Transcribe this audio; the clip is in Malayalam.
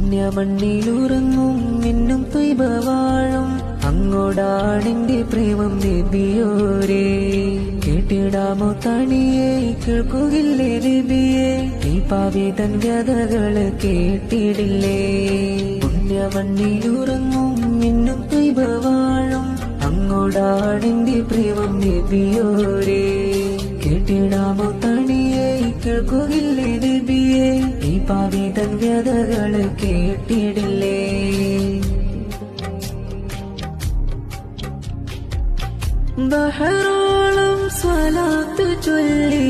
പുണ്യമണ്ണിലുറങ്ങും മിന്നും ത്വയ്ബ വാഴും അങ്ങോടാണെന്റെ പ്രേമം നബിയോരേ. കേട്ടിടാമോ തണിയെ കേൾക്കുകില്ലേ നബിയെ, ഈ പാവിതൻ വ്യതകള് കേട്ടിടില്ലേ. പുണ്യമണ്ണിലുറങ്ങും മിന്നും ത്വയ്ബ വാഴും അങ്ങോടാണെന്റെ പ്രേമം നബിയോരേ. കേട്ടിടാമോ തണിയെ കേൾക്കുകില്ലേ നബിയെ, ഈ പാവിതൻ വ്യതകള് കേട്ടിടില്ലേ. ബഹറോളം സ്വലാത്ത് ചൊല്ലി